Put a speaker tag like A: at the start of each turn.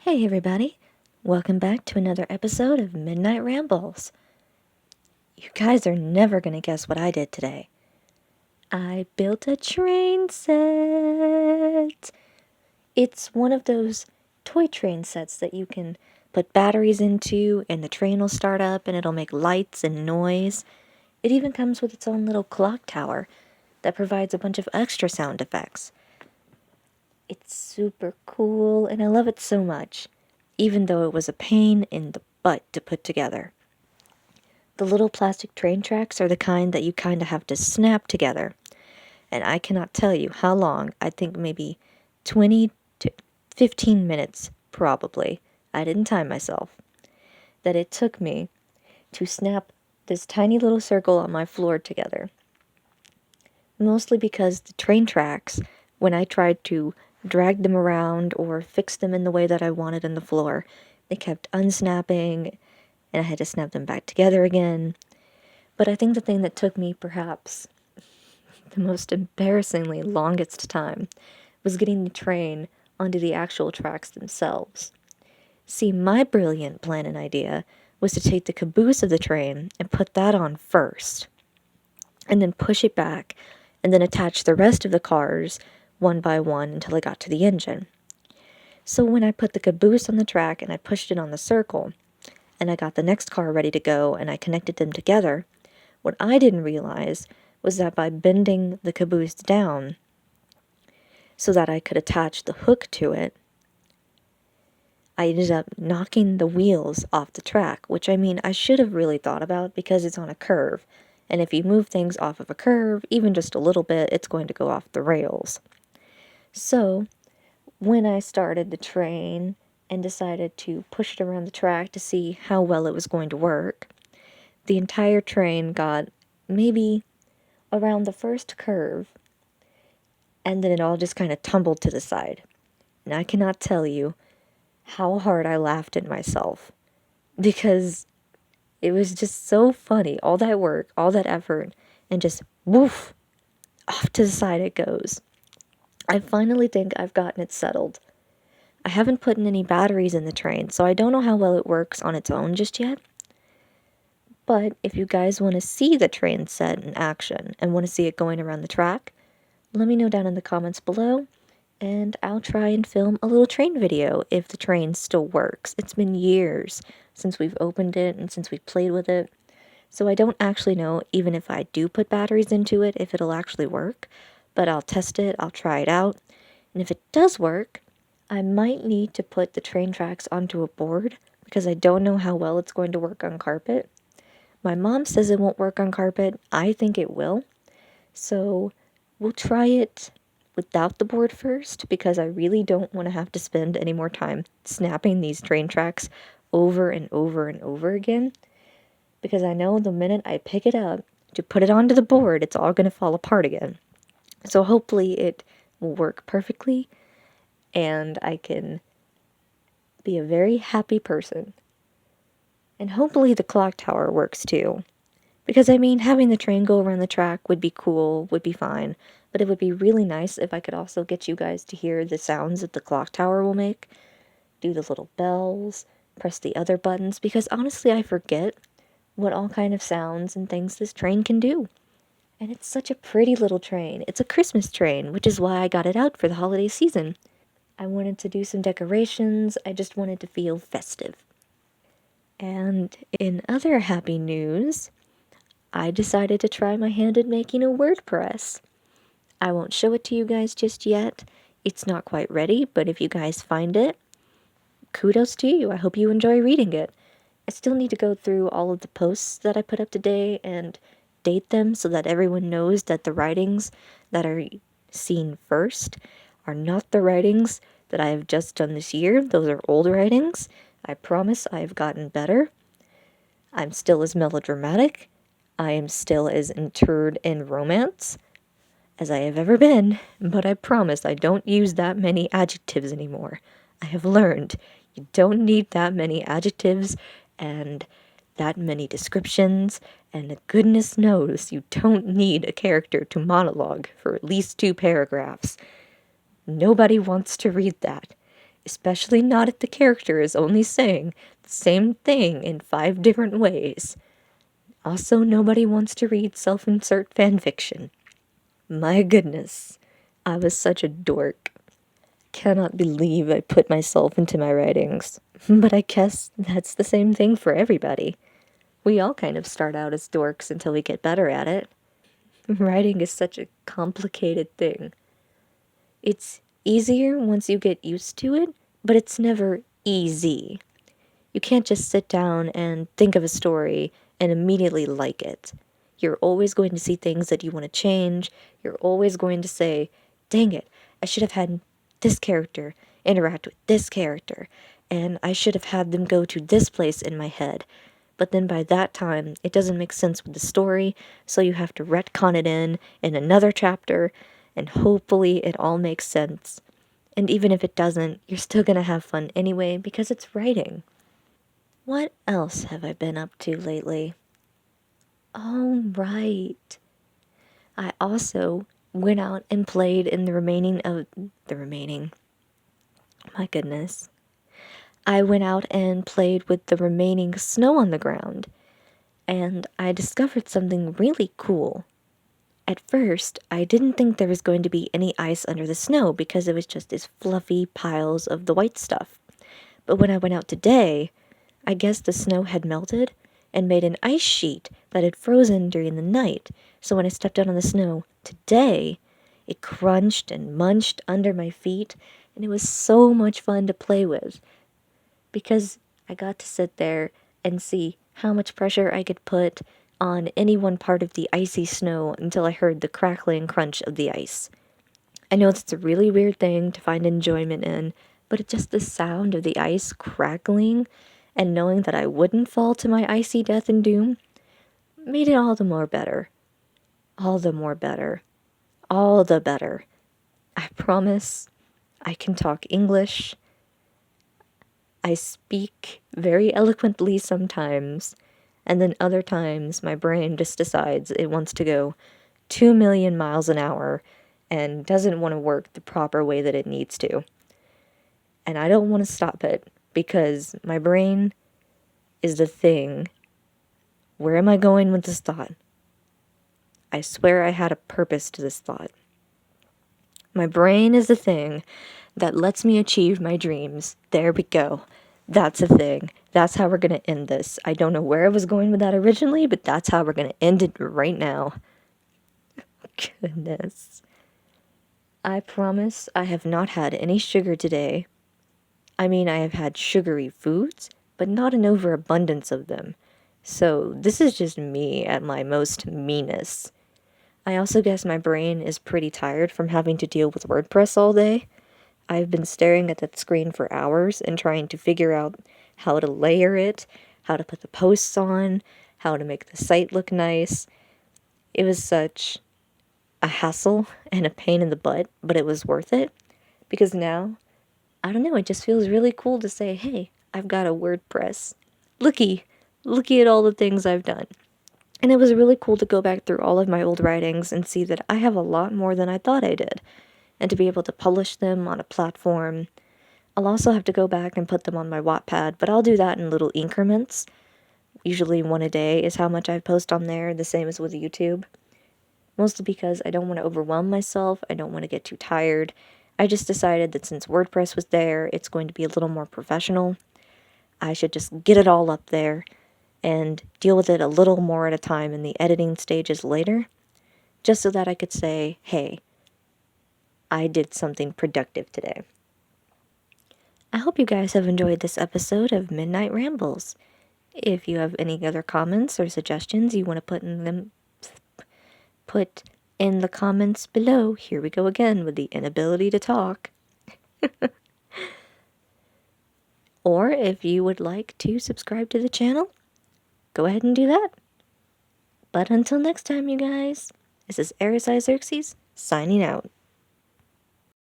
A: Hey everybody, welcome back to another episode of Midnight Rambles. You guys are never going to guess what I did today. I built a train set. It's one of those toy train sets that you can put batteries into and the train will start up and it'll make lights and noise. It even comes with its own little clock tower that provides a bunch of extra sound effects. It's super cool and I love it so much, even though it was a pain in the butt to put together. The little plastic train tracks are the kind that you kind of have to snap together, and I cannot tell you how long, I think maybe 20 to 15 minutes, probably, I didn't time myself, that it took me to snap this tiny little circle on my floor together. Mostly because the train tracks, when I tried to drag them around or fix them in the way that I wanted on the floor, they kept unsnapping, and I had to snap them back together again. But I think the thing that took me perhaps the most embarrassingly longest time was getting the train onto the actual tracks themselves. See, my brilliant plan and idea was to take the caboose of the train and put that on first, and then push it back, and then attach the rest of the cars one by one until I got to the engine. So when I put the caboose on the track and I pushed it on the circle, and I got the next car ready to go and I connected them together, what I didn't realize was that by bending the caboose down so that I could attach the hook to it, I ended up knocking the wheels off the track, which I should have really thought about because it's on a curve. And if you move things off of a curve, even just a little bit, it's going to go off the rails. So, when I started the train and decided to push it around the track to see how well it was going to work, the entire train got maybe around the first curve, and then it all just kind of tumbled to the side. And I cannot tell you how hard I laughed at myself, because it was just so funny. All that work, all that effort, and just woof, off to the side it goes. I finally think I've gotten it settled. I haven't put in any batteries in the train, so I don't know how well it works on its own just yet. But if you guys want to see the train set in action and want to see it going around the track, let me know down in the comments below, and I'll try and film a little train video if the train still works. It's been years since we've opened it and since we've played with it, so I don't actually know, even if I do put batteries into it, if it'll actually work. But I'll test it, I'll try it out, and if it does work, I might need to put the train tracks onto a board, because I don't know how well it's going to work on carpet. My mom says it won't work on carpet. I think it will. So we'll try it without the board first, because I really don't want to have to spend any more time snapping these train tracks over and over and over again, because I know the minute I pick it up to put it onto the board, it's all going to fall apart again. So hopefully it will work perfectly, and I can be a very happy person. And hopefully the clock tower works too. Because having the train go around the track would be cool, would be fine, but it would be really nice if I could also get you guys to hear the sounds that the clock tower will make, do the little bells, press the other buttons, because honestly I forget what all kind of sounds and things this train can do. And it's such a pretty little train. It's a Christmas train, which is why I got it out for the holiday season. I wanted to do some decorations, I just wanted to feel festive. And in other happy news, I decided to try my hand at making a WordPress. I won't show it to you guys just yet. It's not quite ready, but if you guys find it, kudos to you. I hope you enjoy reading it. I still need to go through all of the posts that I put up today and date them so that everyone knows that the writings that are seen first are not the writings that I have just done this year. Those are old writings. I promise I have gotten better. I'm still as melodramatic. I am still as interred in romance as I have ever been, but I promise I don't use that many adjectives anymore. I have learned you don't need that many adjectives and that many descriptions, and goodness knows you don't need a character to monologue for at least 2 paragraphs. Nobody wants to read that. especially not if the character is only saying the same thing in 5 different ways. Also, nobody wants to read self-insert fanfiction. My goodness, I was such a dork. Cannot believe I put myself into my writings. But I guess that's the same thing for everybody. We all kind of start out as dorks until we get better at it. Writing is such a complicated thing. It's easier once you get used to it, but it's never easy. You can't just sit down and think of a story and immediately like it. You're always going to see things that you want to change. You're always going to say, dang it, I should have had this character interact with this character, and I should have had them go to this place in my head. But then by that time, it doesn't make sense with the story, so you have to retcon it in another chapter, and hopefully it all makes sense. And even if it doesn't, you're still gonna have fun anyway because it's writing. What else have I been up to lately? Oh, right. I also went out and played in my goodness. I went out and played with the remaining snow on the ground, and I discovered something really cool. At first, I didn't think there was going to be any ice under the snow because it was just these fluffy piles of the white stuff. But when I went out today, I guess the snow had melted and made an ice sheet that had frozen during the night. So when I stepped out on the snow today, it crunched and munched under my feet, and it was so much fun to play with because I got to sit there and see how much pressure I could put on any one part of the icy snow until I heard the crackling crunch of the ice. I know that's a really weird thing to find enjoyment in, but it's just the sound of the ice crackling and knowing that I wouldn't fall to my icy death and doom made it all the more better. All the more better. All the better. I promise I can talk English. I speak very eloquently sometimes, and then other times my brain just decides it wants to go 2 million miles an hour and doesn't want to work the proper way that it needs to. And I don't want to stop it because my brain is the thing. Where am I going with this thought? I swear I had a purpose to this thought. My brain is the thing that lets me achieve my dreams. There we go. That's a thing. That's how we're going to end this. I don't know where I was going with that originally, but that's how we're going to end it right now. Goodness. I promise I have not had any sugar today. I mean, I have had sugary foods, but not an overabundance of them. So this is just me at my most meanest. I also guess my brain is pretty tired from having to deal with WordPress all day. I've been staring at that screen for hours and trying to figure out how to layer it, how to put the posts on, how to make the site look nice. It was such a hassle and a pain in the butt, but it was worth it because now, I don't know, it just feels really cool to say, hey, I've got a WordPress. Looky at all the things I've done. And it was really cool to go back through all of my old writings and see that I have a lot more than I thought I did, and to be able to publish them on a platform. I'll also have to go back and put them on my Wattpad, but I'll do that in little increments. Usually one a day is how much I post on there, the same as with YouTube. Mostly because I don't want to overwhelm myself, I don't want to get too tired. I just decided that since WordPress was there, it's going to be a little more professional. I should just get it all up there and deal with it a little more at a time in the editing stages later, just so that I could say, hey, I did something productive today. I hope you guys have enjoyed this episode of Midnight Rambles. If you have any other comments or suggestions you want to put in the comments below. Here we go again with the inability to talk. Or if you would like to subscribe to the channel, go ahead and do that. But until next time, you guys, this is Erisai Xerxes signing out.